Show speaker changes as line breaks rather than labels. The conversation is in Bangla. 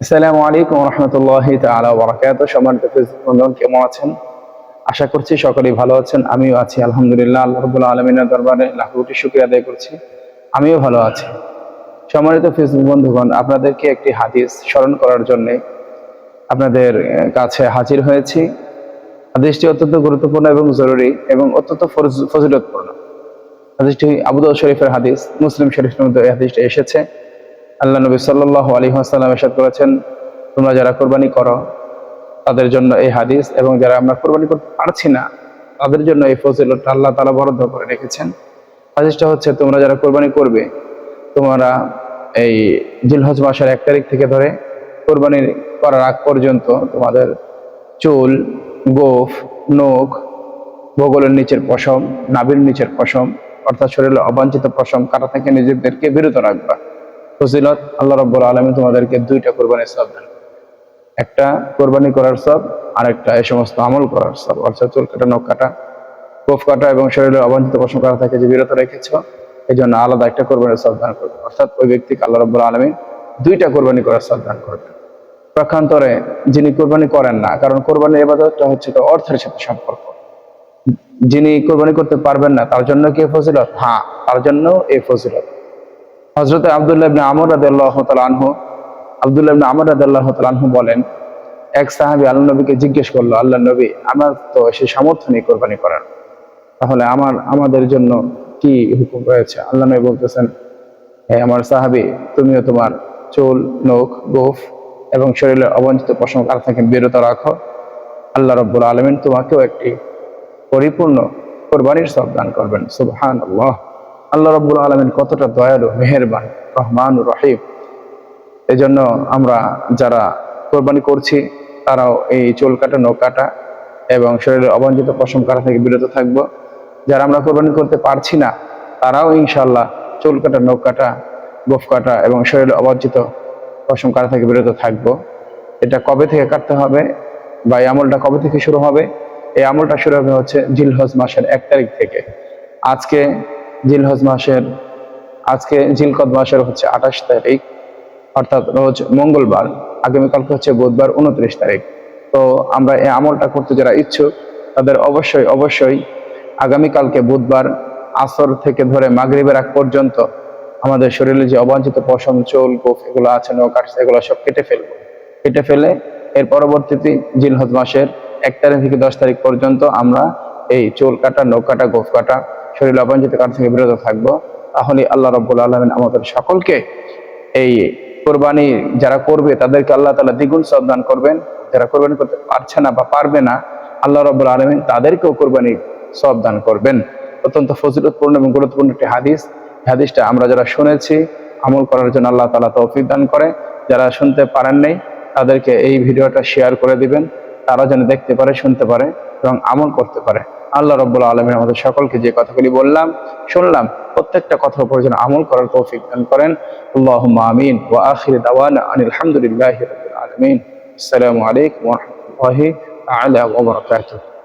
আসসালামু আলাইকুম রহমতুল্লাহি তাআলা ওয়া বারাকাতুহু। সম্মানিত ফেসবুক বন্ধুগণ, কেমন আছেন? আশা করছি সকলেই ভালো আছেন। আমিও আছি আলহামদুলিল্লাহ। আল্লাহ রাব্বুল আলামিনের দরবারে লাখ কোটি শুকরিয়া আদায় করছি, আমিও ভালো আছি। সম্মানিত ফেসবুক বন্ধুগণ, আপনাদেরকে একটি হাদিস স্মরণ করার জন্য আপনাদের কাছে হাজির হয়েছি। হাদিসটি অত্যন্ত গুরুত্বপূর্ণ এবং জরুরি এবং অত্যন্ত ফজিলতপূর্ণ। হাদিসটি আবু দাউদ শরীফের হাদিস, মুসলিম শরীফের মধ্যে এই হাদিসটি এসেছে। আল্লাহ নবী সাল্লাল্লাহু আলাইহি ওয়াসাল্লাম ইরশাদ করেছেন, তোমরা যারা কোরবানি করো তাদের জন্য এই হাদিস, এবং যারা আমরা কোরবানি করতে পারছি না তাদের জন্য এই ফজিলতটা আল্লাহ তাআলা বরাদ্দ করে রেখেছেন। হাদিসটা হচ্ছে, তোমরা যারা কোরবানি করবে, তোমরা এই জিলহজ মাসের 1 তারিখ থেকে ধরে কোরবানি করার আগ পর্যন্ত তোমাদের চুল, গোফ, নখ, বগলের নিচের পশম, নাভির নিচের পশম অর্থাৎ শরীরের অবাঞ্ছিত পশম কাটা থেকে নিজেদেরকে বিরত রাখবা। ফজিলত, আল্লাহ রাব্বুল আলামিন তোমাদেরকে 2টা কোরবানির সওয়াব দেন। একটা কোরবানি করার সওয়াব, আর একটা এই সমস্ত আমল করার সওয়াব, অর্থাৎ চুল কাটা, নখ কাটা, গোফ কাটা এবং শরীরের অবাঞ্ছিত পশম কাটা থেকে যে বিরত রেখেছ, এই জন্য আলাদা একটা কোরবানির সওয়াব দান করবে। অর্থাৎ ওই ব্যক্তিকে আল্লাহ রাব্বুল আলামিন 2টা কোরবানি করার সওয়াব দান করবেন। পক্ষান্তরে যিনি কোরবানি করেন না, কারণ কোরবানির ইবাদতটা হচ্ছে তো অর্থের সাথে সম্পর্ক, যিনি কোরবানি করতে পারবেন না তার জন্য কি ফজিলত? হ্যাঁ, তার জন্য এই ফজিলত। হযরত আব্দুল্লাহ ইবনে আমর রাদিয়াল্লাহু তাআলা আনহু, আব্দুল্লাহ ইবনে আমর রাদিয়াল্লাহু তাআলা আনহু বলেন, এক সাহাবী আল্লাহ নবীকে জিজ্ঞেস করলো, আল্লাহ নবী, আমার তো সে সামর্থ্য নেই কোরবানি করার, তাহলে আমাদের জন্য কি হুকুম রয়েছে? আল্লাহ নবী বলতেছেন, হে আমার সাহাবী, তুমিও তোমার চুল, নখ, গোফ এবং শরীরের অবাঞ্ছিত পশম কাটা থেকে বিরত রাখো। আল্লাহ রাব্বুল আলামিন তোমাকেও একটি পরিপূর্ণ কোরবানির সওয়াব দান করবেন। সুবহানাল্লাহ! আল্লাহ রাব্বুল আলামিন কতটা দয়ালু, মেহেরবান, রহমানুর রহিম। এজন্য আমরা যারা কোরবানি করছি তারাও এই চুল কাটা, নখ কাটা এবং শরীরের অবাঞ্ছিত পশম কাটা থেকে বিরত থাকবো। যারা আমরা কোরবানি করতে পারছি না তারাও ইনশাআল্লাহ চুল কাটা, নখ কাটা, গোফ কাটা এবং শরীরের অবাঞ্ছিত পশম কাটা থেকে বিরত থাকবো। এটা কবে থেকে কাটতে হবে বা এই আমলটা কবে থেকে শুরু হবে? এই আমলটা শুরু হবে হচ্ছে জিলহজ মাসের 1 তারিখ থেকে। আজকে জিলহজ মাসের জিলকদ মাসের হচ্ছে 28 তারিখ, অর্থাৎ রোজ মঙ্গলবার। আগামীকালকে হচ্ছে বুধবার, 29 তারিখ। তো আমরা এই আমলটা করতে যারা ইচ্ছুক তাদের অবশ্যই আগামীকালকে বুধবার আসর থেকে ধরে মাগরিবের আগ পর্যন্ত আমাদের শরীরে যে অবাঞ্ছিত পশম, চুল, গোফ এগুলো আছে, নখ কাটছে, এগুলো সব কেটে ফেলবো। কেটে ফেলে এর পরবর্তীতে জিলহজ মাসের 1 তারিখ থেকে 10 তারিখ পর্যন্ত আমরা এই চুল কাটা, নখ কাটা, গোফ কাটা, শরীরে অবাঞ্ছিত কাটা থেকে বিরত থাকবো। তাহলে আল্লাহ রাব্বুল আলামিন আমাদের সকলকে এই কোরবানি যারা করবে তাদেরকে আল্লাহ তাআলা দ্বিগুণ সওয়াব দান করবেন। যারা কোরবানি করতে পারছে না বা পারবে না, আল্লাহ রাব্বুল আলামিন তাদেরকেও কোরবানি সওয়াব দান করবেন। অত্যন্ত ফজিলতপূর্ণ এবং গুরুত্বপূর্ণ একটি হাদিস। হাদিসটা আমরা যারা শুনেছি আমল করার জন্য আল্লাহ তাআলা তৌফিক দান করে। যারা শুনতে পারেন নাই তাদেরকে এই ভিডিওটা শেয়ার করে দিবেন, তারা যেন দেখতে পারে, শুনতে পারে এবং আমল করতে পারে। আল্লাহ রাব্বুল আলামিন আমাদের সকলকে যে কথাগুলি বললাম, শুনলাম, প্রত্যেকটা কথার উপর যেন আমল করার তৌফিক দান করেন। আল্লাহুম্মা আমিন। ওয়া আখিরু দাওয়ানা আনিল হামদুলিল্লাহি রাব্বিল আলামিন। আসসালামু আলাইকুম ওয়া রাহমাতুল্লাহি তাআলা ওয়া বারাকাতুহু।